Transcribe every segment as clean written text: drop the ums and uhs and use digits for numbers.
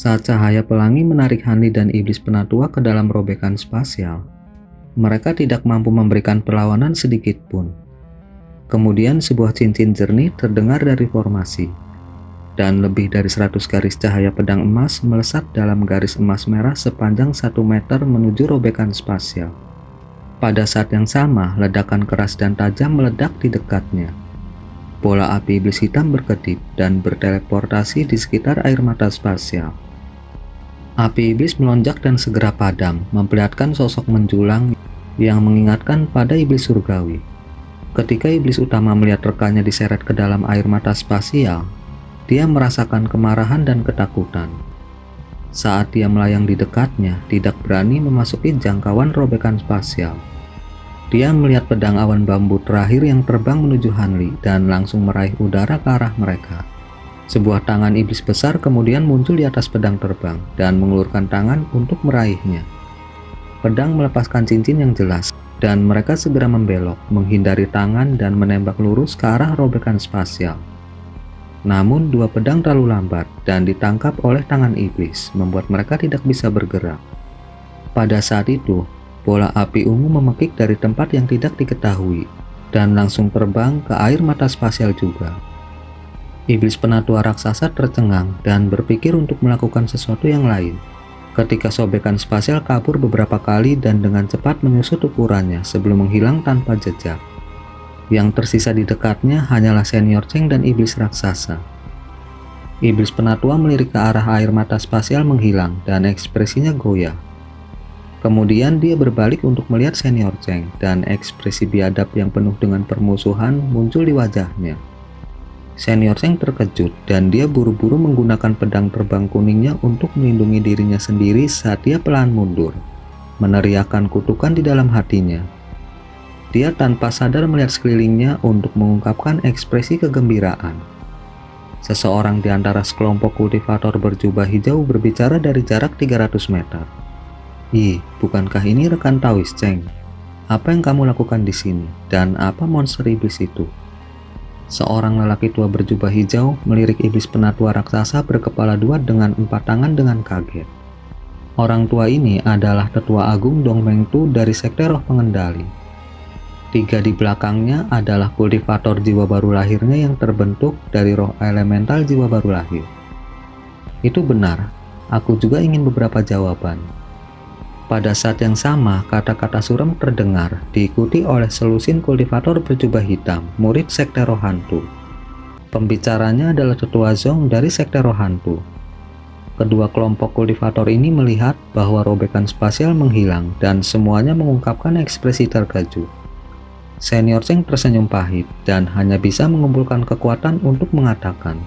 Saat cahaya pelangi menarik Hanli dan iblis penatua ke dalam robekan spasial, mereka tidak mampu memberikan perlawanan sedikit pun. Kemudian sebuah cincin jernih terdengar dari formasi, dan lebih dari 100 garis cahaya pedang emas melesat dalam garis emas merah sepanjang 1 meter menuju robekan spasial. Pada saat yang sama, ledakan keras dan tajam meledak di dekatnya. Bola api iblis hitam berkedip dan berteleportasi di sekitar air mata spasial. Api iblis melonjak dan segera padam, memperlihatkan sosok menjulang yang mengingatkan pada iblis surgawi. Ketika iblis utama melihat rekannya diseret ke dalam air mata spasial, dia merasakan kemarahan dan ketakutan. Saat dia melayang di dekatnya, tidak berani memasuki jangkauan robekan spasial. Dia melihat pedang awan bambu terakhir yang terbang menuju Hanli dan langsung meraih udara ke arah mereka. Sebuah tangan iblis besar kemudian muncul di atas pedang terbang dan mengulurkan tangan untuk meraihnya. Pedang melepaskan cincin yang jelas, dan mereka segera membelok, menghindari tangan dan menembak lurus ke arah robekan spasial. Namun dua pedang terlalu lambat dan ditangkap oleh tangan iblis, membuat mereka tidak bisa bergerak. Pada saat itu, bola api ungu memekik dari tempat yang tidak diketahui dan langsung terbang ke air mata spasial juga. Iblis penatua raksasa tercengang dan berpikir untuk melakukan sesuatu yang lain. Ketika sobekan spasial kabur beberapa kali dan dengan cepat menyusut ukurannya sebelum menghilang tanpa jejak. Yang tersisa di dekatnya hanyalah Senior Cheng dan iblis raksasa. Iblis penatua melirik ke arah air mata spasial menghilang dan ekspresinya goyah. Kemudian dia berbalik untuk melihat Senior Cheng dan ekspresi biadab yang penuh dengan permusuhan muncul di wajahnya. Senior Cheng terkejut dan dia buru-buru menggunakan pedang terbang kuningnya untuk melindungi dirinya sendiri saat dia pelan mundur, meneriakkan kutukan di dalam hatinya. Dia tanpa sadar melihat sekelilingnya untuk mengungkapkan ekspresi kegembiraan. Seseorang di antara sekelompok kultivator berjubah hijau berbicara dari jarak 300 meter. "Ih, bukankah ini rekan Taoist Cheng? Apa yang kamu lakukan di sini? Dan apa monster iblis itu?" Seorang lelaki tua berjubah hijau melirik iblis penatua raksasa berkepala dua dengan 4 tangan dengan kaget. Orang tua ini adalah Tetua Agung Dong Meng Tu dari Sekte Roh Pengendali. 3 di belakangnya adalah kultivator jiwa baru lahirnya yang terbentuk dari roh elemental jiwa baru lahir. Itu benar, aku juga ingin beberapa jawaban. Pada saat yang sama, kata-kata suram terdengar, diikuti oleh selusin kultivator berjubah hitam, murid Sekte Roh Hantu. Pembicaranya adalah Tetua Zong dari Sekte Roh Hantu. Kedua kelompok kultivator ini melihat bahwa robekan spasial menghilang dan semuanya mengungkapkan ekspresi terkejut. Senior Cheng tersenyum pahit dan hanya bisa mengumpulkan kekuatan untuk mengatakan,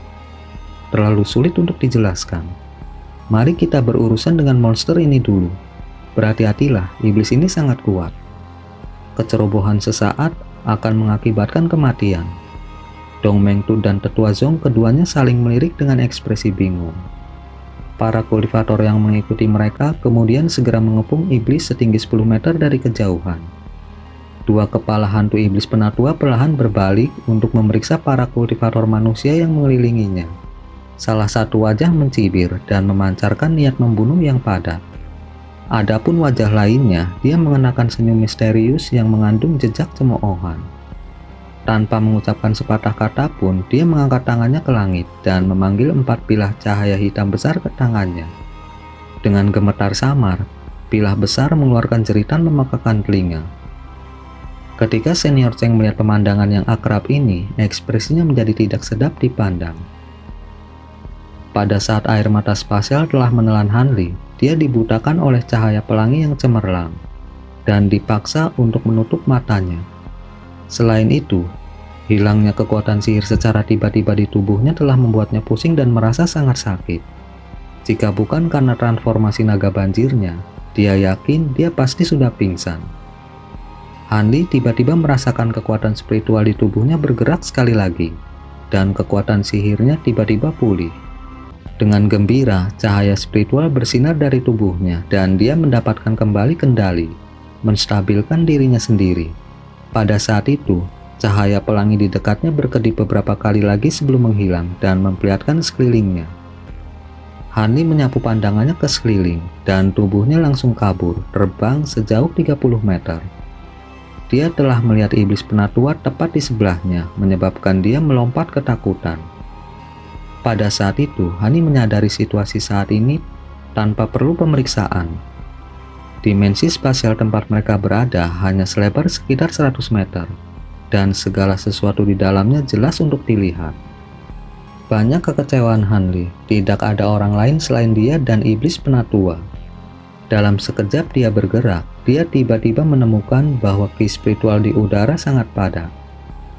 "Terlalu sulit untuk dijelaskan. Mari kita berurusan dengan monster ini dulu. Berhati-hatilah, iblis ini sangat kuat. Kecerobohan sesaat akan mengakibatkan kematian." Dong Meng Tu dan Tetua Zong keduanya saling melirik dengan ekspresi bingung. Para kultivator yang mengikuti mereka kemudian segera mengepung iblis setinggi 10 meter dari kejauhan. Dua kepala hantu iblis penatua perlahan berbalik untuk memeriksa para kultivator manusia yang mengelilinginya. Salah satu wajah mencibir dan memancarkan niat membunuh yang padat. Adapun wajah lainnya, dia mengenakan senyum misterius yang mengandung jejak cemoohan. Tanpa mengucapkan sepatah kata pun, dia mengangkat tangannya ke langit dan memanggil 4 pilah cahaya hitam besar ke tangannya. Dengan gemetar samar, pilah besar mengeluarkan jeritan memekakan telinga. Ketika Senior Cheng melihat pemandangan yang akrab ini, ekspresinya menjadi tidak sedap dipandang. Pada saat air mata spasial telah menelan Hanli, dia dibutakan oleh cahaya pelangi yang cemerlang dan dipaksa untuk menutup matanya. Selain itu, hilangnya kekuatan sihir secara tiba-tiba di tubuhnya telah membuatnya pusing dan merasa sangat sakit. Jika bukan karena transformasi naga banjirnya, dia yakin dia pasti sudah pingsan. Hanli tiba-tiba merasakan kekuatan spiritual di tubuhnya bergerak sekali lagi, dan kekuatan sihirnya tiba-tiba pulih. Dengan gembira, cahaya spiritual bersinar dari tubuhnya dan dia mendapatkan kembali kendali, menstabilkan dirinya sendiri. Pada saat itu, cahaya pelangi di dekatnya berkedip beberapa kali lagi sebelum menghilang dan memperlihatkan sekelilingnya. Hani menyapu pandangannya ke sekeliling, dan tubuhnya langsung kabur, terbang sejauh 30 meter. Dia telah melihat iblis penatua tepat di sebelahnya, menyebabkan dia melompat ketakutan. Pada saat itu, Hani menyadari situasi saat ini tanpa perlu pemeriksaan. Dimensi spasial tempat mereka berada hanya selebar sekitar 100 meter, dan segala sesuatu di dalamnya jelas untuk dilihat. Banyak kekecewaan Hanli, tidak ada orang lain selain dia dan iblis penatua. Dalam sekejap dia bergerak, dia tiba-tiba menemukan bahwa ki spiritual di udara sangat padat.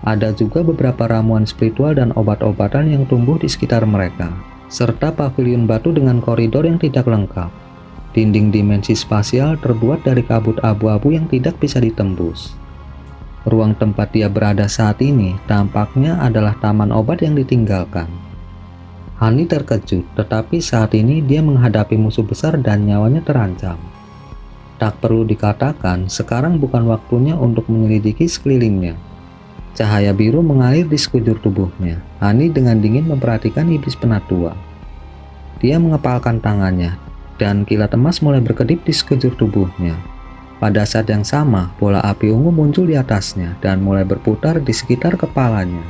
Ada juga beberapa ramuan spiritual dan obat-obatan yang tumbuh di sekitar mereka, serta pavilion batu dengan koridor yang tidak lengkap. Dinding dimensi spasial terbuat dari kabut abu-abu yang tidak bisa ditembus. Ruang tempat dia berada saat ini tampaknya adalah taman obat yang ditinggalkan. Hani terkejut, tetapi saat ini dia menghadapi musuh besar dan nyawanya terancam. Tak perlu dikatakan, sekarang bukan waktunya untuk menyelidiki sekelilingnya. Cahaya biru mengalir di sekujur tubuhnya. Hani dengan dingin memperhatikan iblis penatua. Dia mengepalkan tangannya, dan kilat emas mulai berkedip di sekujur tubuhnya. Pada saat yang sama, bola api ungu muncul di atasnya dan mulai berputar di sekitar kepalanya.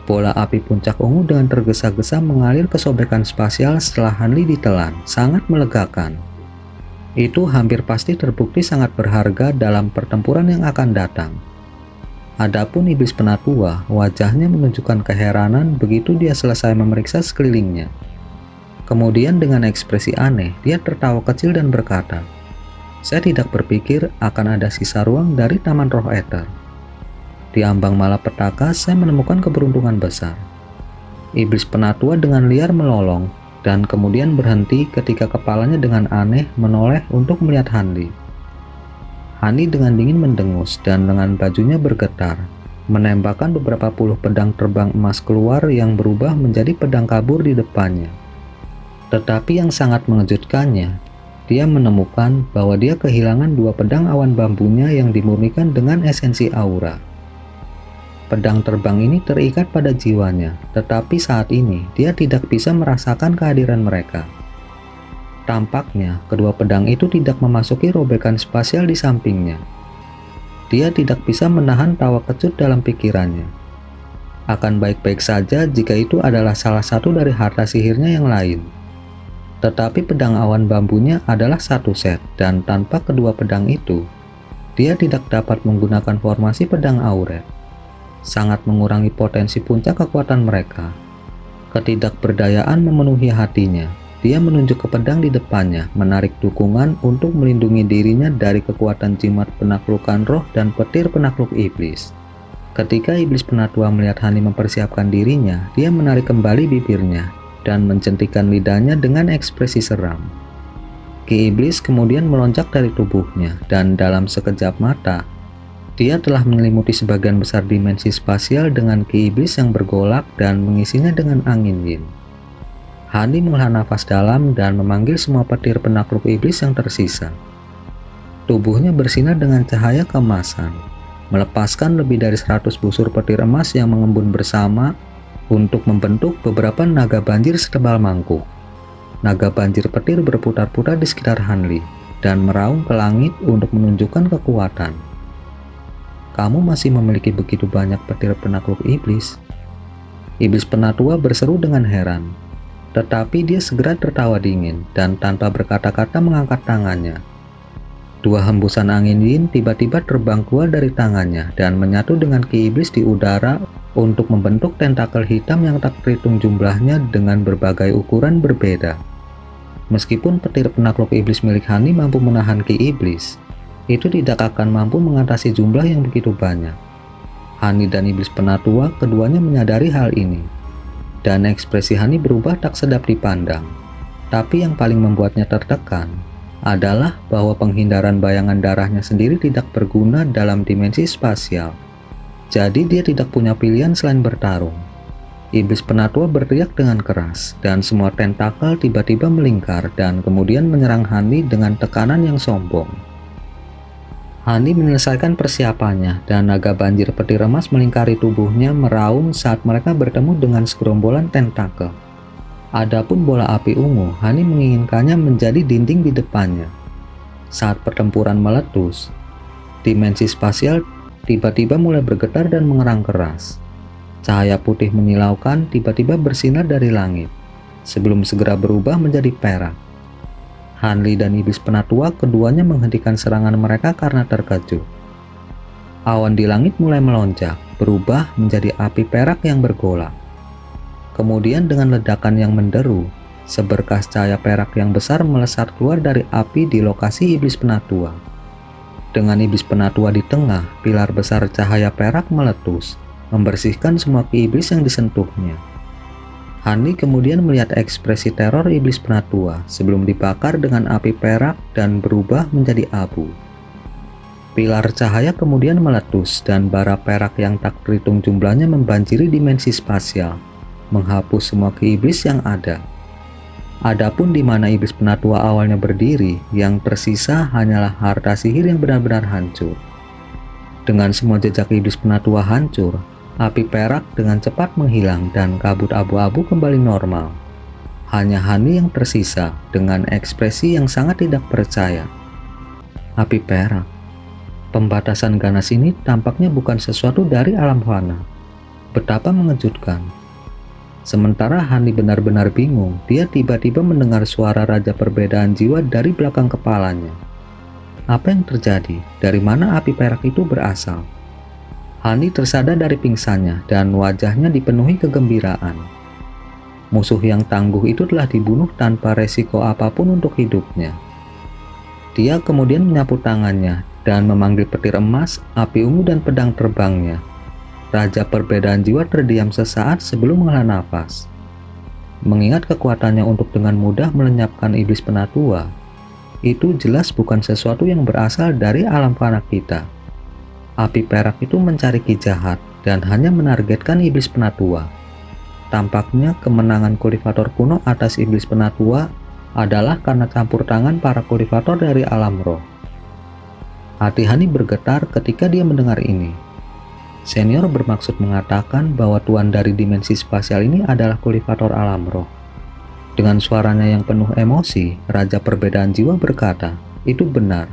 Bola api puncak ungu dengan tergesa-gesa mengalir ke sobekan spasial setelah Hanli ditelan, sangat melegakan. Itu hampir pasti terbukti sangat berharga dalam pertempuran yang akan datang. Adapun iblis penatua, wajahnya menunjukkan keheranan begitu dia selesai memeriksa sekelilingnya. Kemudian dengan ekspresi aneh, dia tertawa kecil dan berkata, "Saya tidak berpikir akan ada sisa ruang dari Taman Roh Ether. Di ambang malapetaka saya menemukan keberuntungan besar." Iblis penatua dengan liar melolong dan kemudian berhenti ketika kepalanya dengan aneh menoleh untuk melihat Hanli. Hani dengan dingin mendengus dan lengan bajunya bergetar, menembakkan beberapa puluh pedang terbang emas keluar yang berubah menjadi pedang kabur di depannya. Tetapi yang sangat mengejutkannya, dia menemukan bahwa dia kehilangan dua pedang awan bambunya yang dimurnikan dengan esensi aura. Pedang terbang ini terikat pada jiwanya, tetapi saat ini dia tidak bisa merasakan kehadiran mereka. Tampaknya kedua pedang itu tidak memasuki robekan spasial di sampingnya. Dia tidak bisa menahan tawa kecut dalam pikirannya. Akan baik-baik saja jika itu adalah salah satu dari harta sihirnya yang lain. Tetapi pedang awan bambunya adalah satu set, dan tanpa kedua pedang itu, dia tidak dapat menggunakan formasi pedang auret. Sangat mengurangi potensi puncak kekuatan mereka. Ketidakberdayaan memenuhi hatinya. Dia menunjuk ke pedang di depannya, menarik dukungan untuk melindungi dirinya dari kekuatan jimat penaklukan roh dan petir penakluk iblis. Ketika iblis penatua melihat Hani mempersiapkan dirinya, dia menarik kembali bibirnya dan mencentikan lidahnya dengan ekspresi seram. Ki iblis kemudian melonjak dari tubuhnya, dan dalam sekejap mata, dia telah menyelimuti sebagian besar dimensi spasial dengan ki iblis yang bergolak dan mengisinya dengan angin yin. Hani menghela nafas dalam dan memanggil semua petir penakluk iblis yang tersisa. Tubuhnya bersinar dengan cahaya keemasan, melepaskan lebih dari 100 busur petir emas yang mengembun bersama untuk membentuk beberapa naga banjir setebal mangkuk. Naga banjir petir berputar-putar di sekitar Hanli dan meraung ke langit untuk menunjukkan kekuatan. "Kamu masih memiliki begitu banyak petir penakluk iblis?" Iblis penatua berseru dengan heran, tetapi dia segera tertawa dingin dan tanpa berkata-kata mengangkat tangannya. Dua hembusan angin yin tiba-tiba terbang keluar dari tangannya dan menyatu dengan ki iblis di udara untuk membentuk tentakel hitam yang tak terhitung jumlahnya dengan berbagai ukuran berbeda. Meskipun petir penakluk iblis milik Hani mampu menahan ki iblis, itu tidak akan mampu mengatasi jumlah yang begitu banyak. Hani dan iblis penatua keduanya menyadari hal ini, dan ekspresi Hani berubah tak sedap dipandang. Tapi yang paling membuatnya tertekan adalah bahwa penghindaran bayangan darahnya sendiri tidak berguna dalam dimensi spasial. Jadi dia tidak punya pilihan selain bertarung. Iblis penatua berteriak dengan keras, dan semua tentakel tiba-tiba melingkar dan kemudian menyerang Hani dengan tekanan yang sombong. Hani menyelesaikan persiapannya, dan naga banjir petir emas melingkari tubuhnya meraung saat mereka bertemu dengan segerombolan tentakel. Adapun bola api ungu, Hani menginginkannya menjadi dinding di depannya. Saat pertempuran meletus, dimensi spasial tiba-tiba mulai bergetar dan mengerang keras. Cahaya putih menyilaukan tiba-tiba bersinar dari langit, sebelum segera berubah menjadi perak. Hanli dan iblis penatua keduanya menghentikan serangan mereka karena terkejut. Awan di langit mulai melonjak, berubah menjadi api perak yang bergolak. Kemudian dengan ledakan yang menderu, seberkas cahaya perak yang besar melesat keluar dari api di lokasi iblis penatua. Dengan iblis penatua di tengah, pilar besar cahaya perak meletus, membersihkan semua ki iblis yang disentuhnya. Hani kemudian melihat ekspresi teror iblis penatua sebelum dibakar dengan api perak dan berubah menjadi abu. Pilar cahaya kemudian meletus dan bara perak yang tak terhitung jumlahnya membanjiri dimensi spasial, menghapus semua ki iblis yang ada. Adapun di mana iblis penatua awalnya berdiri, yang tersisa hanyalah harta sihir yang benar-benar hancur. Dengan semua jejak iblis penatua hancur, api perak dengan cepat menghilang dan kabut abu-abu kembali normal. Hanya Hani yang tersisa dengan ekspresi yang sangat tidak percaya. Api perak. Pembatasan ganas ini tampaknya bukan sesuatu dari alam fana. Betapa mengejutkan. Sementara Hani benar-benar bingung, dia tiba-tiba mendengar suara Raja Perbedaan Jiwa dari belakang kepalanya. Apa yang terjadi? Dari mana api perak itu berasal? Hani tersadar dari pingsannya dan wajahnya dipenuhi kegembiraan. Musuh yang tangguh itu telah dibunuh tanpa resiko apapun untuk hidupnya. Dia kemudian menyapu tangannya dan memanggil petir emas, api ungu dan pedang terbangnya. Raja Perbedaan Jiwa terdiam sesaat sebelum menghela nafas. Mengingat kekuatannya untuk dengan mudah melenyapkan iblis penatua, itu jelas bukan sesuatu yang berasal dari alam fana kita. Api perak itu mencari ki jahat dan hanya menargetkan iblis penatua. Tampaknya kemenangan kultivator kuno atas iblis penatua adalah karena campur tangan para kultivator dari alam roh. Hati Hani bergetar ketika dia mendengar ini. Senior bermaksud mengatakan bahwa tuan dari dimensi spasial ini adalah kultivator alam roh. Dengan suaranya yang penuh emosi, Raja Perbedaan Jiwa berkata, "Itu benar.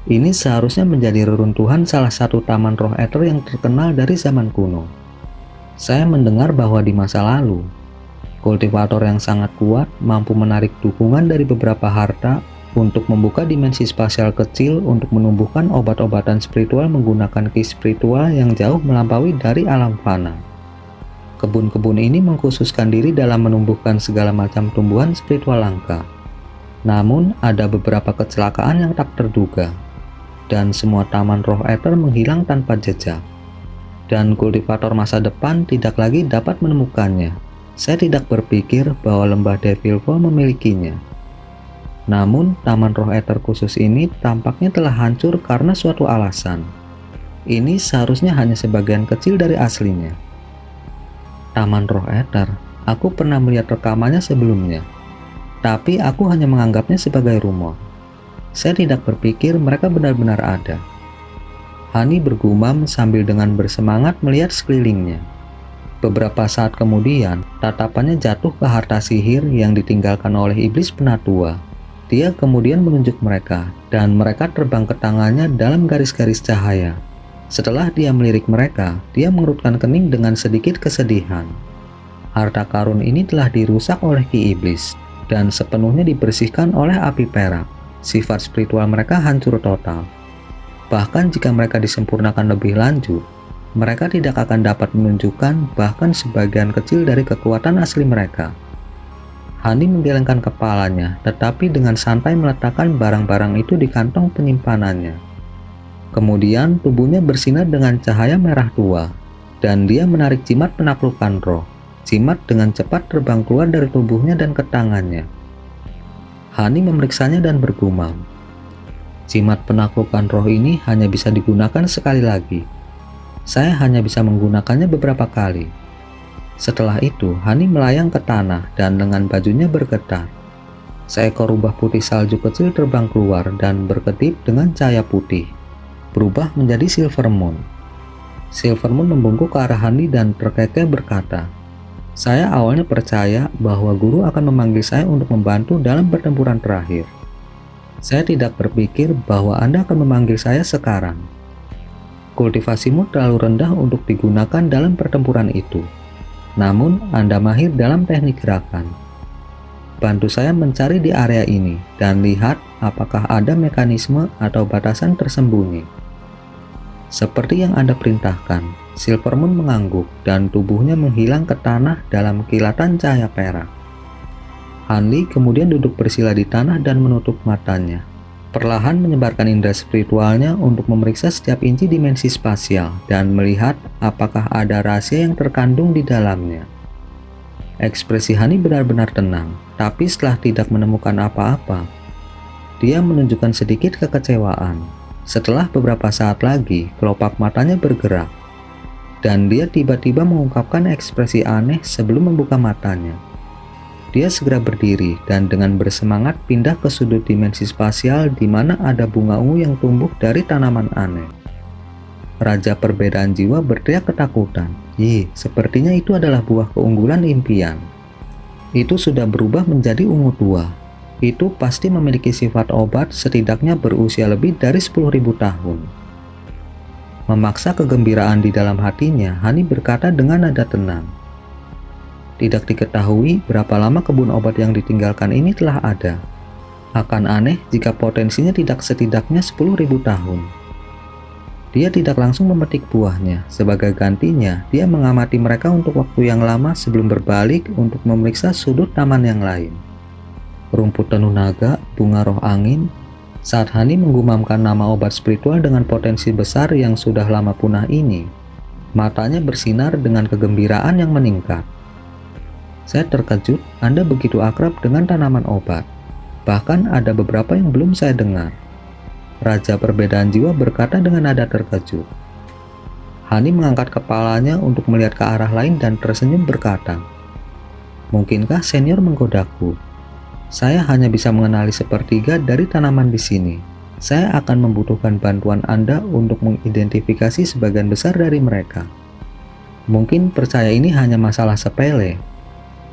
Ini seharusnya menjadi reruntuhan salah satu taman roh ether yang terkenal dari zaman kuno. Saya mendengar bahwa di masa lalu, kultivator yang sangat kuat mampu menarik dukungan dari beberapa harta untuk membuka dimensi spasial kecil untuk menumbuhkan obat-obatan spiritual menggunakan ki spiritual yang jauh melampaui dari alam fana. Kebun-kebun ini mengkhususkan diri dalam menumbuhkan segala macam tumbuhan spiritual langka. Namun ada beberapa kecelakaan yang tak terduga, dan semua taman roh ether menghilang tanpa jejak. Dan kultivator masa depan tidak lagi dapat menemukannya. Saya tidak berpikir bahwa lembah Devil Fall memilikinya. Namun, taman roh ether khusus ini tampaknya telah hancur karena suatu alasan. Ini seharusnya hanya sebagian kecil dari aslinya." Taman roh ether, aku pernah melihat rekamannya sebelumnya. Tapi aku hanya menganggapnya sebagai rumor. Saya tidak berpikir mereka benar-benar ada. Hani bergumam sambil dengan bersemangat melihat sekelilingnya. Beberapa saat kemudian, tatapannya jatuh ke harta sihir yang ditinggalkan oleh iblis penatua. Dia kemudian menunjuk mereka, dan mereka terbang ke tangannya dalam garis-garis cahaya. Setelah dia melirik mereka, dia mengerutkan kening dengan sedikit kesedihan. Harta karun ini telah dirusak oleh ki iblis, dan sepenuhnya dibersihkan oleh api perak. Sifat spiritual mereka hancur total. Bahkan jika mereka disempurnakan lebih lanjut, mereka tidak akan dapat menunjukkan bahkan sebagian kecil dari kekuatan asli mereka. Hani menggelengkan kepalanya, tetapi dengan santai meletakkan barang-barang itu di kantong penyimpanannya. Kemudian tubuhnya bersinar dengan cahaya merah tua, dan dia menarik jimat penaklukan roh. Jimat dengan cepat terbang keluar dari tubuhnya dan ke tangannya. Hani memeriksanya dan bergumam, "Jimat penaklukan roh ini hanya bisa digunakan sekali lagi. Saya hanya bisa menggunakannya beberapa kali." Setelah itu, Hani melayang ke tanah dan lengan bajunya bergetar. Seekor rubah putih salju kecil terbang keluar dan berkedip dengan cahaya putih, berubah menjadi Silver Moon. Silver Moon membungkuk ke arah Hani dan terkekeh berkata, Saya awalnya percaya bahwa guru akan memanggil saya untuk membantu dalam pertempuran terakhir. Saya tidak berpikir bahwa Anda akan memanggil saya sekarang. Kultivasimu terlalu rendah untuk digunakan dalam pertempuran itu. Namun, Anda mahir dalam teknik gerakan. Bantu saya mencari di area ini dan lihat apakah ada mekanisme atau batasan tersembunyi. Seperti yang Anda perintahkan, Silvermoon mengangguk dan tubuhnya menghilang ke tanah dalam kilatan cahaya perak. Hanli kemudian duduk bersila di tanah dan menutup matanya. Perlahan menyebarkan indera spiritualnya untuk memeriksa setiap inci dimensi spasial dan melihat apakah ada rahasia yang terkandung di dalamnya. Ekspresi Hani benar-benar tenang, tapi setelah tidak menemukan apa-apa, dia menunjukkan sedikit kekecewaan. Setelah beberapa saat lagi, kelopak matanya bergerak, dan dia tiba-tiba mengungkapkan ekspresi aneh sebelum membuka matanya. Dia segera berdiri dan dengan bersemangat pindah ke sudut dimensi spasial di mana ada bunga ungu yang tumbuh dari tanaman aneh. Raja Perbedaan Jiwa berteriak ketakutan. Sepertinya itu adalah buah keunggulan impian. Itu sudah berubah menjadi ungu tua. Itu pasti memiliki sifat obat setidaknya berusia lebih dari 10.000 tahun. Memaksa kegembiraan di dalam hatinya, Hani berkata dengan nada tenang. Tidak diketahui berapa lama kebun obat yang ditinggalkan ini telah ada. Akan aneh jika potensinya tidak setidaknya 10.000 tahun. Dia tidak langsung memetik buahnya. Sebagai gantinya, dia mengamati mereka untuk waktu yang lama sebelum berbalik untuk memeriksa sudut taman yang lain. Rumput tenun naga, bunga roh angin. Saat Hani menggumamkan nama obat spiritual dengan potensi besar yang sudah lama punah ini, matanya bersinar dengan kegembiraan yang meningkat. Saya terkejut, Anda begitu akrab dengan tanaman obat. Bahkan ada beberapa yang belum saya dengar. Raja Perbedaan Jiwa berkata dengan nada terkejut. Hani mengangkat kepalanya untuk melihat ke arah lain dan tersenyum berkata, "Mungkinkah senior menggodaku? Saya hanya bisa mengenali sepertiga dari tanaman di sini. Saya akan membutuhkan bantuan Anda untuk mengidentifikasi sebagian besar dari mereka." Mungkin percaya ini hanya masalah sepele.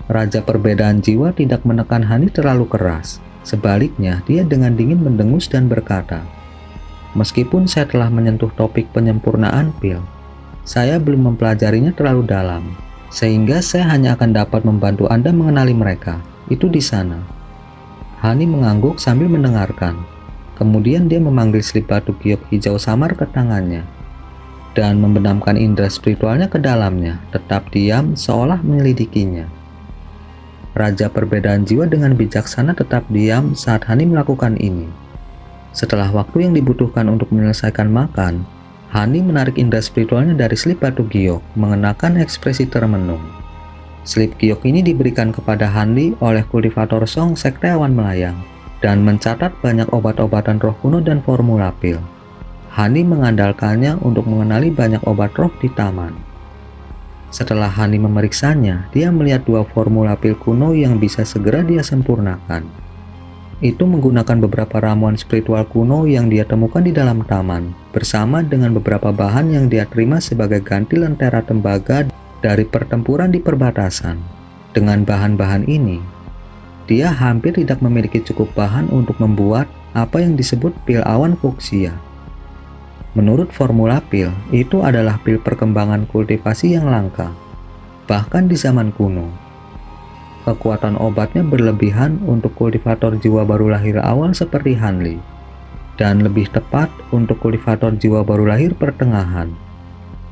Raja Perbedaan Jiwa tidak menekan Hani terlalu keras. Sebaliknya, dia dengan dingin mendengus dan berkata, "Meskipun saya telah menyentuh topik penyempurnaan pil, saya belum mempelajarinya terlalu dalam, sehingga saya hanya akan dapat membantu Anda mengenali mereka. Itu di sana." Hani mengangguk sambil mendengarkan. Kemudian dia memanggil selip batu giok hijau samar ke tangannya dan membenamkan indera spiritualnya ke dalamnya, tetap diam seolah menyelidikinya. Raja Perbedaan Jiwa dengan bijaksana tetap diam saat Hani melakukan ini. Setelah waktu yang dibutuhkan untuk menyelesaikan makan, Hani menarik indera spiritualnya dari selip batu giok, mengenakan ekspresi termenung. Selip giok ini diberikan kepada Hanli oleh kultivator Song Sekte Awan Melayang dan mencatat banyak obat-obatan roh kuno dan formula pil. Hani mengandalkannya untuk mengenali banyak obat roh di taman. Setelah Hani memeriksanya, dia melihat 2 formula pil kuno yang bisa segera dia sempurnakan. Itu menggunakan beberapa ramuan spiritual kuno yang dia temukan di dalam taman, bersama dengan beberapa bahan yang dia terima sebagai ganti lentera tembaga dari pertempuran di perbatasan. Dengan bahan-bahan ini, dia hampir tidak memiliki cukup bahan untuk membuat apa yang disebut pil awan fuksia. Menurut formula pil, itu adalah pil perkembangan kultivasi yang langka, bahkan di zaman kuno. Kekuatan obatnya berlebihan untuk kultivator jiwa baru lahir awal seperti Hanli, dan lebih tepat untuk kultivator jiwa baru lahir pertengahan.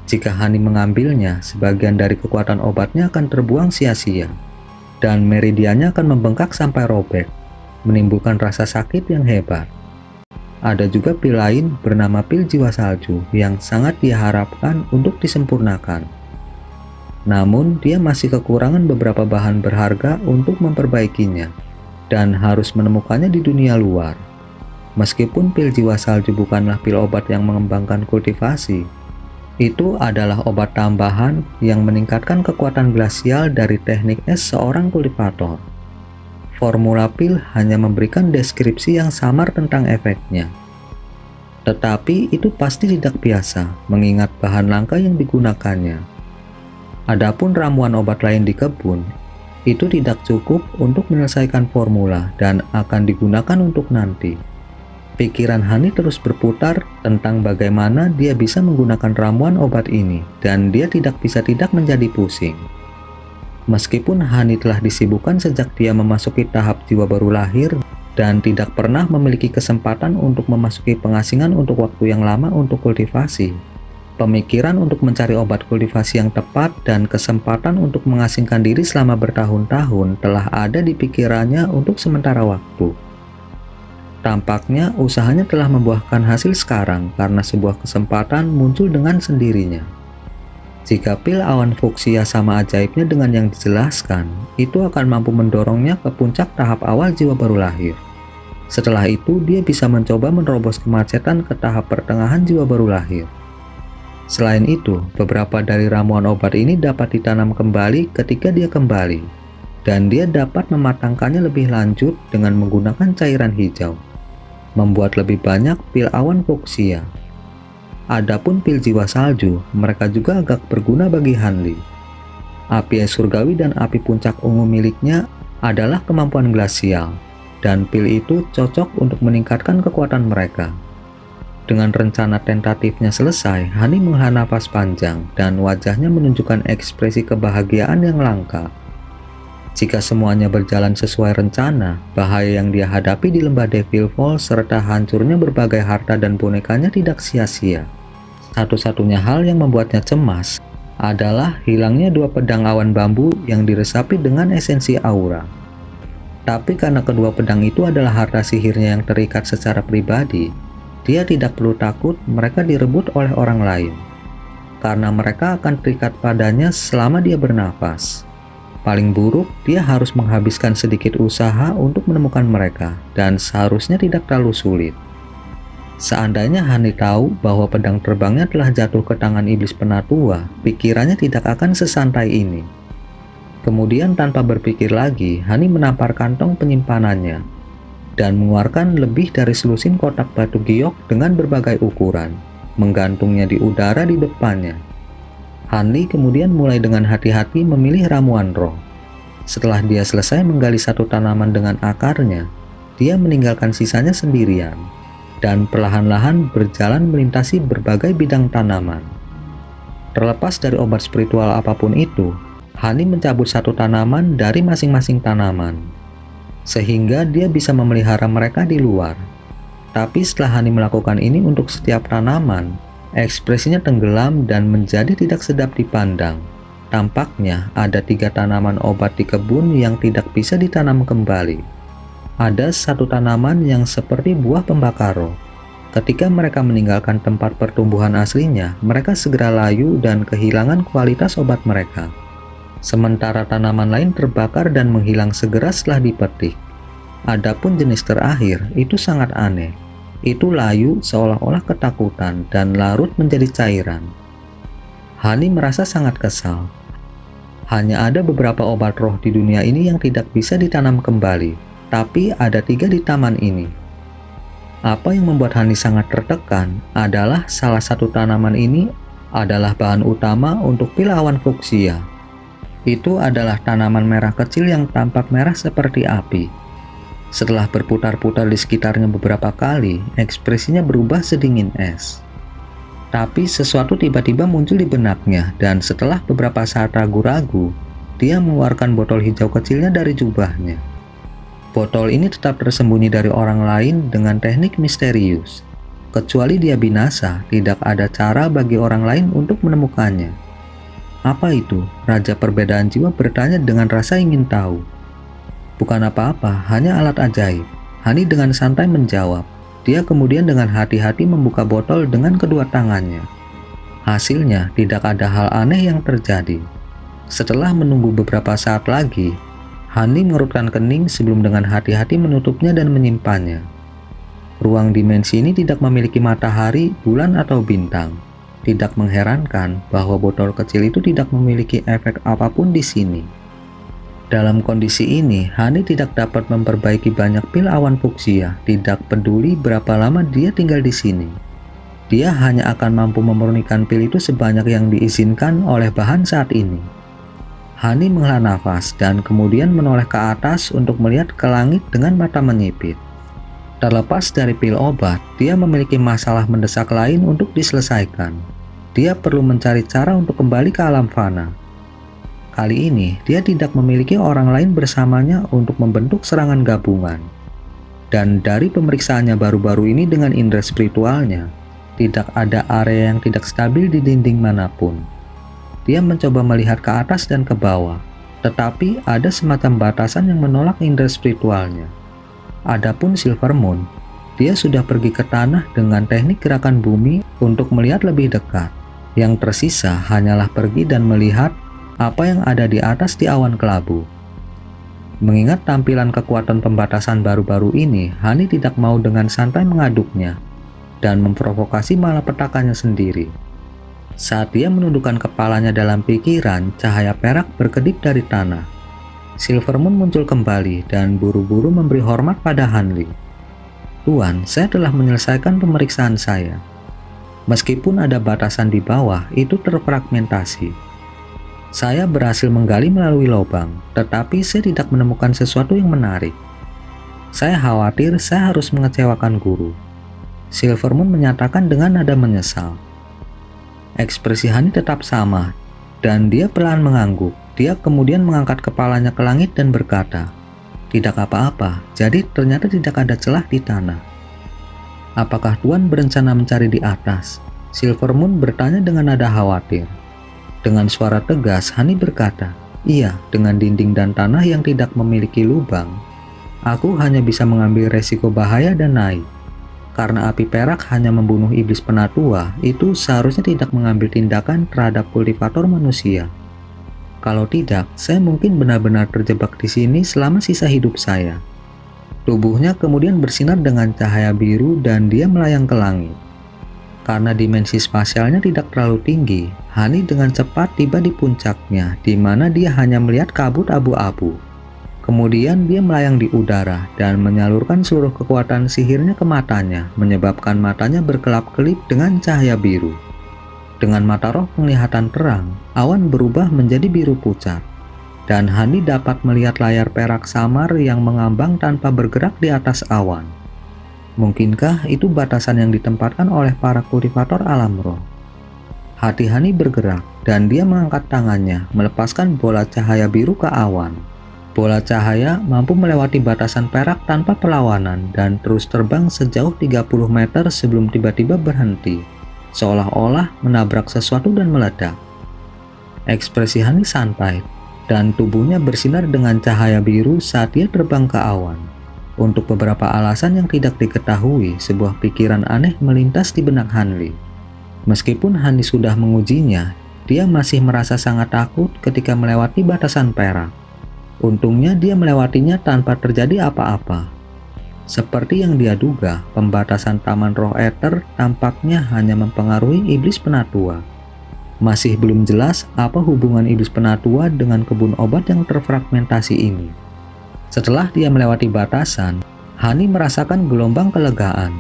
Jika Hani mengambilnya, sebagian dari kekuatan obatnya akan terbuang sia-sia, dan meridiannya akan membengkak sampai robek, menimbulkan rasa sakit yang hebat. Ada juga pil lain bernama pil jiwa salju yang sangat diharapkan untuk disempurnakan. Namun, dia masih kekurangan beberapa bahan berharga untuk memperbaikinya, dan harus menemukannya di dunia luar. Meskipun pil jiwa salju bukanlah pil obat yang mengembangkan kultivasi, itu adalah obat tambahan yang meningkatkan kekuatan glasial dari teknik es seorang kultivator. Formula pil hanya memberikan deskripsi yang samar tentang efeknya. Tetapi itu pasti tidak biasa, mengingat bahan langka yang digunakannya. Adapun ramuan obat lain di kebun, itu tidak cukup untuk menyelesaikan formula dan akan digunakan untuk nanti. Pikiran Hani terus berputar tentang bagaimana dia bisa menggunakan ramuan obat ini, dan dia tidak bisa tidak menjadi pusing. Meskipun Hani telah disibukkan sejak dia memasuki tahap jiwa baru lahir dan tidak pernah memiliki kesempatan untuk memasuki pengasingan untuk waktu yang lama untuk kultivasi, pemikiran untuk mencari obat kultivasi yang tepat dan kesempatan untuk mengasingkan diri selama bertahun-tahun telah ada di pikirannya untuk sementara waktu. Tampaknya usahanya telah membuahkan hasil sekarang karena sebuah kesempatan muncul dengan sendirinya. Jika pil awan fuksia sama ajaibnya dengan yang dijelaskan, itu akan mampu mendorongnya ke puncak tahap awal jiwa baru lahir. Setelah itu, dia bisa mencoba menerobos kemacetan ke tahap pertengahan jiwa baru lahir. Selain itu, beberapa dari ramuan obat ini dapat ditanam kembali ketika dia kembali, dan dia dapat mematangkannya lebih lanjut dengan menggunakan cairan hijau, membuat lebih banyak pil awan fuksia. Adapun pil jiwa salju, mereka juga agak berguna bagi Hanli. Api es surgawi dan api puncak ungu miliknya adalah kemampuan glasial, dan pil itu cocok untuk meningkatkan kekuatan mereka. Dengan rencana tentatifnya selesai, Hani menghela nafas panjang dan wajahnya menunjukkan ekspresi kebahagiaan yang langka. Jika semuanya berjalan sesuai rencana, bahaya yang dia hadapi di lembah Devil Falls serta hancurnya berbagai harta dan bonekanya tidak sia-sia. Satu-satunya hal yang membuatnya cemas adalah hilangnya 2 pedang awan bambu yang diresapi dengan esensi aura. Tapi karena kedua pedang itu adalah harta sihirnya yang terikat secara pribadi, dia tidak perlu takut mereka direbut oleh orang lain, karena mereka akan terikat padanya selama dia bernafas. Paling buruk, dia harus menghabiskan sedikit usaha untuk menemukan mereka, dan seharusnya tidak terlalu sulit. Seandainya Hani tahu bahwa pedang terbangnya telah jatuh ke tangan iblis penatua, pikirannya tidak akan sesantai ini. Kemudian tanpa berpikir lagi, Hani menampar kantong penyimpanannya dan mengeluarkan lebih dari selusin kotak batu giok dengan berbagai ukuran, menggantungnya di udara di depannya. Hani kemudian mulai dengan hati-hati memilih ramuan roh. Setelah dia selesai menggali satu tanaman dengan akarnya, dia meninggalkan sisanya sendirian dan perlahan-lahan berjalan melintasi berbagai bidang tanaman. Terlepas dari obat spiritual apapun itu, Hani mencabut satu tanaman dari masing-masing tanaman, sehingga dia bisa memelihara mereka di luar. Tapi setelah Hani melakukan ini untuk setiap tanaman, ekspresinya tenggelam dan menjadi tidak sedap dipandang. Tampaknya ada 3 tanaman obat di kebun yang tidak bisa ditanam kembali. Ada satu tanaman yang seperti buah pembakar roh. Ketika mereka meninggalkan tempat pertumbuhan aslinya, mereka segera layu dan kehilangan kualitas obat mereka. Sementara tanaman lain terbakar dan menghilang segera setelah dipetik. Adapun jenis terakhir, itu sangat aneh. Itu layu seolah-olah ketakutan dan larut menjadi cairan. Hani merasa sangat kesal. Hanya ada beberapa obat roh di dunia ini yang tidak bisa ditanam kembali, tapi ada 3 di taman ini. Apa yang membuat Hani sangat tertekan adalah salah satu tanaman ini adalah bahan utama untuk pil awan fuksia. Itu adalah tanaman merah kecil yang tampak merah seperti api. Setelah berputar-putar di sekitarnya beberapa kali, ekspresinya berubah sedingin es. Tapi sesuatu tiba-tiba muncul di benaknya, dan setelah beberapa saat ragu-ragu, dia mengeluarkan botol hijau kecilnya dari jubahnya. Botol ini tetap tersembunyi dari orang lain dengan teknik misterius. Kecuali dia binasa, tidak ada cara bagi orang lain untuk menemukannya. Apa itu? Raja Perbedaan Jiwa bertanya dengan rasa ingin tahu. Bukan apa-apa, hanya alat ajaib. Hani dengan santai menjawab. Dia kemudian dengan hati-hati membuka botol dengan kedua tangannya. Hasilnya, tidak ada hal aneh yang terjadi. Setelah menunggu beberapa saat lagi, Hani mengerutkan kening sebelum dengan hati-hati menutupnya dan menyimpannya. Ruang dimensi ini tidak memiliki matahari, bulan, atau bintang. Tidak mengherankan bahwa botol kecil itu tidak memiliki efek apapun di sini. Dalam kondisi ini, Hani tidak dapat memperbaiki banyak pil awan fuksia, tidak peduli berapa lama dia tinggal di sini. Dia hanya akan mampu memurnikan pil itu sebanyak yang diizinkan oleh bahan saat ini. Hani menghela nafas dan kemudian menoleh ke atas untuk melihat ke langit dengan mata menyipit. Terlepas dari pil obat, dia memiliki masalah mendesak lain untuk diselesaikan. Dia perlu mencari cara untuk kembali ke alam fana. Kali ini, dia tidak memiliki orang lain bersamanya untuk membentuk serangan gabungan. Dan dari pemeriksaannya baru-baru ini dengan indera spiritualnya, tidak ada area yang tidak stabil di dinding manapun. Dia mencoba melihat ke atas dan ke bawah, tetapi ada semacam batasan yang menolak indera spiritualnya. Adapun Silver Moon, dia sudah pergi ke tanah dengan teknik gerakan bumi untuk melihat lebih dekat. Yang tersisa hanyalah pergi dan melihat apa yang ada di atas di awan kelabu. Mengingat tampilan kekuatan pembatasan baru-baru ini, Hani tidak mau dengan santai mengaduknya dan memprovokasi malapetakannya sendiri. Saat dia menundukkan kepalanya dalam pikiran, cahaya perak berkedip dari tanah. Silver Moon muncul kembali dan buru-buru memberi hormat pada Hanli. "Tuan, saya telah menyelesaikan pemeriksaan saya. Meskipun ada batasan di bawah, itu terfragmentasi. Saya berhasil menggali melalui lubang, tetapi saya tidak menemukan sesuatu yang menarik. Saya khawatir saya harus mengecewakan guru." Silver Moon menyatakan dengan nada menyesal. Ekspresi Hani tetap sama, dan dia perlahan mengangguk. Dia kemudian mengangkat kepalanya ke langit dan berkata, "Tidak apa-apa, jadi ternyata tidak ada celah di tanah." "Apakah Tuan berencana mencari di atas?" Silver Moon bertanya dengan nada khawatir. Dengan suara tegas, Hani berkata, "Iya, dengan dinding dan tanah yang tidak memiliki lubang, aku hanya bisa mengambil resiko bahaya dan naik. Karena api perak hanya membunuh iblis penatua, itu seharusnya tidak mengambil tindakan terhadap kultivator manusia. Kalau tidak, saya mungkin benar-benar terjebak di sini selama sisa hidup saya." Tubuhnya kemudian bersinar dengan cahaya biru dan dia melayang ke langit. Karena dimensi spasialnya tidak terlalu tinggi, Hani dengan cepat tiba di puncaknya, di mana dia hanya melihat kabut abu-abu. Kemudian dia melayang di udara dan menyalurkan seluruh kekuatan sihirnya ke matanya, menyebabkan matanya berkelap-kelip dengan cahaya biru. Dengan mata roh penglihatan terang, awan berubah menjadi biru pucat, dan Hani dapat melihat layar perak samar yang mengambang tanpa bergerak di atas awan. Mungkinkah itu batasan yang ditempatkan oleh para kultivator alam roh? Hati Hani bergerak dan dia mengangkat tangannya, melepaskan bola cahaya biru ke awan. Bola cahaya mampu melewati batasan perak tanpa perlawanan dan terus terbang sejauh 30 meter sebelum tiba-tiba berhenti, seolah-olah menabrak sesuatu dan meledak. Ekspresi Hani santai dan tubuhnya bersinar dengan cahaya biru saat dia terbang ke awan. Untuk beberapa alasan yang tidak diketahui, sebuah pikiran aneh melintas di benak Hanli. Meskipun Hani sudah mengujinya, dia masih merasa sangat takut ketika melewati batasan perak. Untungnya dia melewatinya tanpa terjadi apa-apa. Seperti yang dia duga, pembatasan Taman Roh Ether tampaknya hanya mempengaruhi iblis penatua. Masih belum jelas apa hubungan iblis penatua dengan kebun obat yang terfragmentasi ini. Setelah dia melewati batasan, Hani merasakan gelombang kelegaan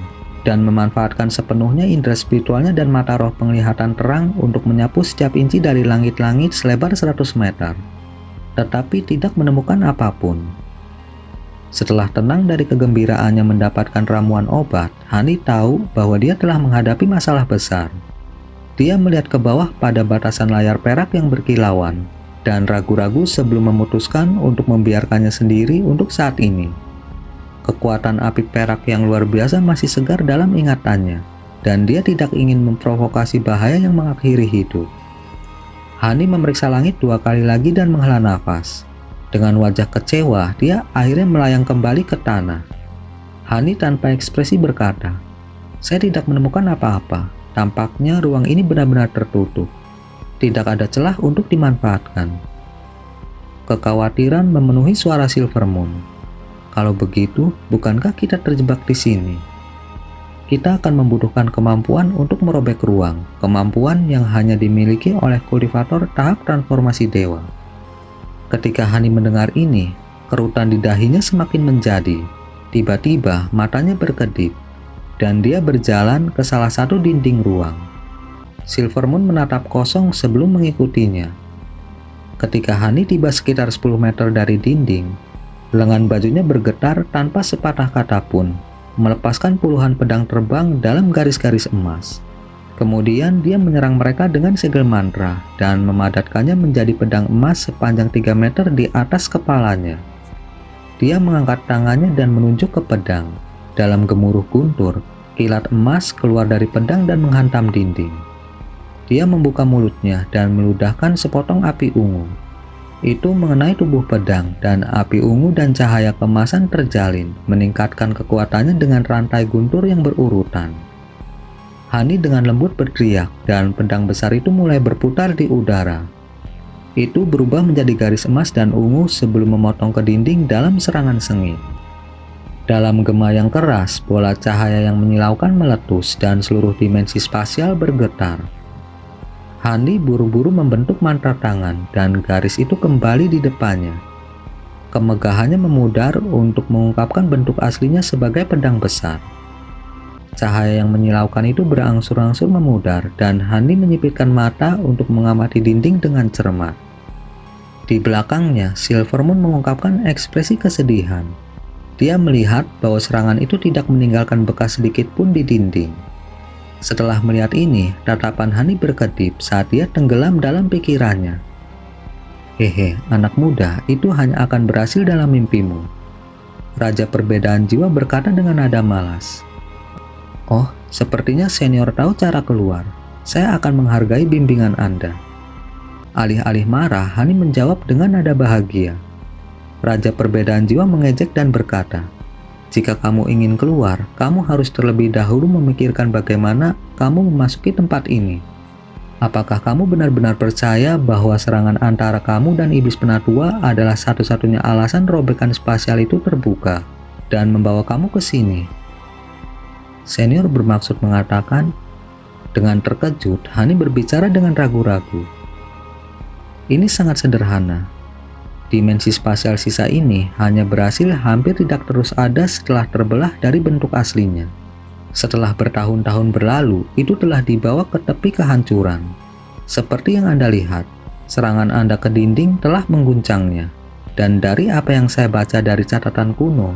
dan memanfaatkan sepenuhnya indera spiritualnya dan mata roh penglihatan terang untuk menyapu setiap inci dari langit-langit selebar 100 meter, tetapi tidak menemukan apapun. Setelah tenang dari kegembiraannya mendapatkan ramuan obat, Hani tahu bahwa dia telah menghadapi masalah besar. Dia melihat ke bawah pada batasan layar perak yang berkilauan, dan ragu-ragu sebelum memutuskan untuk membiarkannya sendiri untuk saat ini. Kekuatan api perak yang luar biasa masih segar dalam ingatannya, dan dia tidak ingin memprovokasi bahaya yang mengakhiri hidup. Hani memeriksa langit 2 kali lagi dan menghela nafas. Dengan wajah kecewa, dia akhirnya melayang kembali ke tanah. Hani tanpa ekspresi berkata, "Saya tidak menemukan apa-apa. Tampaknya ruang ini benar-benar tertutup. Tidak ada celah untuk dimanfaatkan." Kekhawatiran memenuhi suara Silver Moon. "Kalau begitu, bukankah kita terjebak di sini? Kita akan membutuhkan kemampuan untuk merobek ruang, kemampuan yang hanya dimiliki oleh kultivator tahap transformasi dewa." Ketika Hani mendengar ini, kerutan di dahinya semakin menjadi. Tiba-tiba matanya berkedip, dan dia berjalan ke salah satu dinding ruang. Silver Moon menatap kosong sebelum mengikutinya. Ketika Hani tiba sekitar 10 meter dari dinding, lengan bajunya bergetar tanpa sepatah kata pun, melepaskan puluhan pedang terbang dalam garis-garis emas. Kemudian dia menyerang mereka dengan segel mantra dan memadatkannya menjadi pedang emas sepanjang 3 meter di atas kepalanya. Dia mengangkat tangannya dan menunjuk ke pedang. Dalam gemuruh guntur, kilat emas keluar dari pedang dan menghantam dinding. Dia membuka mulutnya dan meludahkan sepotong api ungu. Itu mengenai tubuh pedang dan api ungu dan cahaya kemasan terjalin, meningkatkan kekuatannya dengan rantai guntur yang berurutan. Hani dengan lembut berteriak dan pedang besar itu mulai berputar di udara. Itu berubah menjadi garis emas dan ungu sebelum memotong ke dinding dalam serangan sengit. Dalam gema yang keras, bola cahaya yang menyilaukan meletus dan seluruh dimensi spasial bergetar. Hani buru-buru membentuk mantra tangan dan garis itu kembali di depannya. Kemegahannya memudar untuk mengungkapkan bentuk aslinya sebagai pedang besar. Cahaya yang menyilaukan itu berangsur-angsur memudar dan Hani menyipitkan mata untuk mengamati dinding dengan cermat. Di belakangnya, Silvermoon mengungkapkan ekspresi kesedihan. Dia melihat bahwa serangan itu tidak meninggalkan bekas sedikit pun di dinding. Setelah melihat ini, tatapan Hani berkedip saat dia tenggelam dalam pikirannya. Hehe, anak muda, itu hanya akan berhasil dalam mimpimu. Raja Perbedaan Jiwa berkata dengan nada malas. Oh, sepertinya senior tahu cara keluar. Saya akan menghargai bimbingan Anda. Alih-alih marah, Hani menjawab dengan nada bahagia. Raja Perbedaan Jiwa mengejek dan berkata, jika kamu ingin keluar, kamu harus terlebih dahulu memikirkan bagaimana kamu memasuki tempat ini. Apakah kamu benar-benar percaya bahwa serangan antara kamu dan iblis penatua adalah satu-satunya alasan robekan spasial itu terbuka dan membawa kamu ke sini? Senior bermaksud mengatakan. Dengan terkejut, Hani berbicara dengan ragu-ragu. Ini sangat sederhana. Dimensi spasial sisa ini hanya berhasil hampir tidak terus ada setelah terbelah dari bentuk aslinya. Setelah bertahun-tahun berlalu, itu telah dibawa ke tepi kehancuran. Seperti yang Anda lihat, serangan Anda ke dinding telah mengguncangnya. Dan dari apa yang saya baca dari catatan kuno,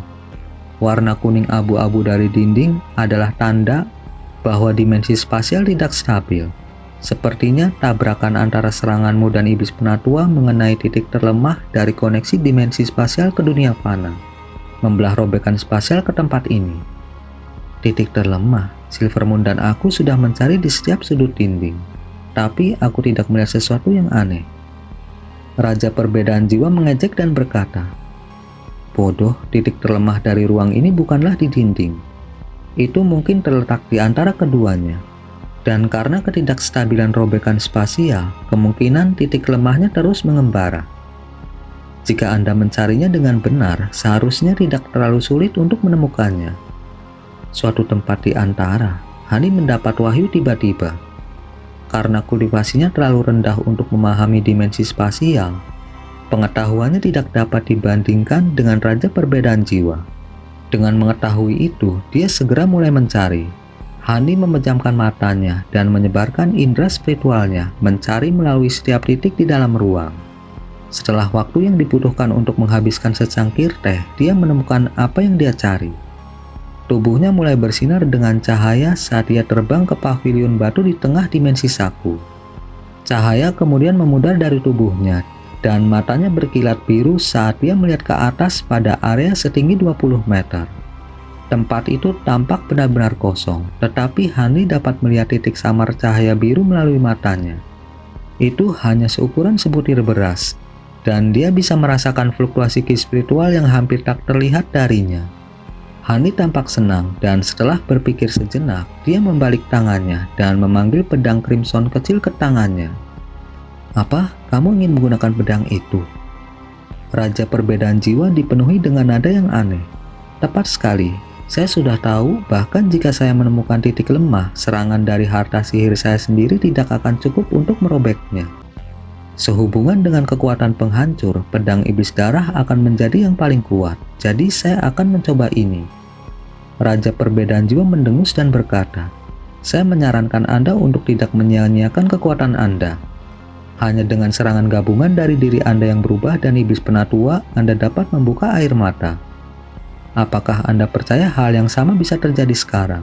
warna kuning abu-abu dari dinding adalah tanda bahwa dimensi spasial tidak stabil. Sepertinya tabrakan antara seranganmu dan iblis penatua mengenai titik terlemah dari koneksi dimensi spasial ke dunia fana, membelah robekan spasial ke tempat ini. Titik terlemah, Silvermoon dan aku sudah mencari di setiap sudut dinding, tapi aku tidak melihat sesuatu yang aneh. Raja Perbedaan Jiwa mengejek dan berkata, bodoh, titik terlemah dari ruang ini bukanlah di dinding. Itu mungkin terletak di antara keduanya. Dan karena ketidakstabilan robekan spasial, kemungkinan titik lemahnya terus mengembara. Jika Anda mencarinya dengan benar, seharusnya tidak terlalu sulit untuk menemukannya. Suatu tempat di antara, Hani mendapat wahyu tiba-tiba. Karena kultivasinya terlalu rendah untuk memahami dimensi spasial, pengetahuannya tidak dapat dibandingkan dengan Raja Perbedaan Jiwa. Dengan mengetahui itu, dia segera mulai mencari. Hani memejamkan matanya dan menyebarkan indera spiritualnya mencari melalui setiap titik di dalam ruang. Setelah waktu yang dibutuhkan untuk menghabiskan secangkir teh, dia menemukan apa yang dia cari. Tubuhnya mulai bersinar dengan cahaya saat dia terbang ke pavilion batu di tengah dimensi saku. Cahaya kemudian memudar dari tubuhnya dan matanya berkilat biru saat dia melihat ke atas pada area setinggi 20 meter. Tempat itu tampak benar-benar kosong, tetapi Hani dapat melihat titik samar cahaya biru melalui matanya. Itu hanya seukuran sebutir beras, dan dia bisa merasakan fluktuasi ki spiritual yang hampir tak terlihat darinya. Hani tampak senang, dan setelah berpikir sejenak, dia membalik tangannya dan memanggil pedang crimson kecil ke tangannya. Apa? Kamu ingin menggunakan pedang itu? Raja Perbedaan Jiwa dipenuhi dengan nada yang aneh. Tepat sekali. Saya sudah tahu, bahkan jika saya menemukan titik lemah, serangan dari harta sihir saya sendiri tidak akan cukup untuk merobeknya. Sehubungan dengan kekuatan penghancur, pedang iblis darah akan menjadi yang paling kuat, jadi saya akan mencoba ini. Raja Perbedaan Jiwa mendengus dan berkata, saya menyarankan Anda untuk tidak menyia-nyiakan kekuatan Anda. Hanya dengan serangan gabungan dari diri Anda yang berubah dan iblis penatua, Anda dapat membuka air mata. Apakah Anda percaya hal yang sama bisa terjadi sekarang?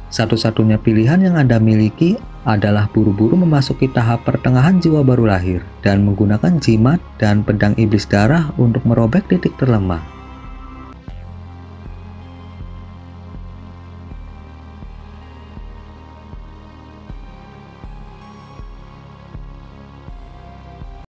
Satu-satunya pilihan yang Anda miliki adalah buru-buru memasuki tahap pertengahan jiwa baru lahir dan menggunakan jimat dan pedang iblis darah untuk merobek titik terlemah.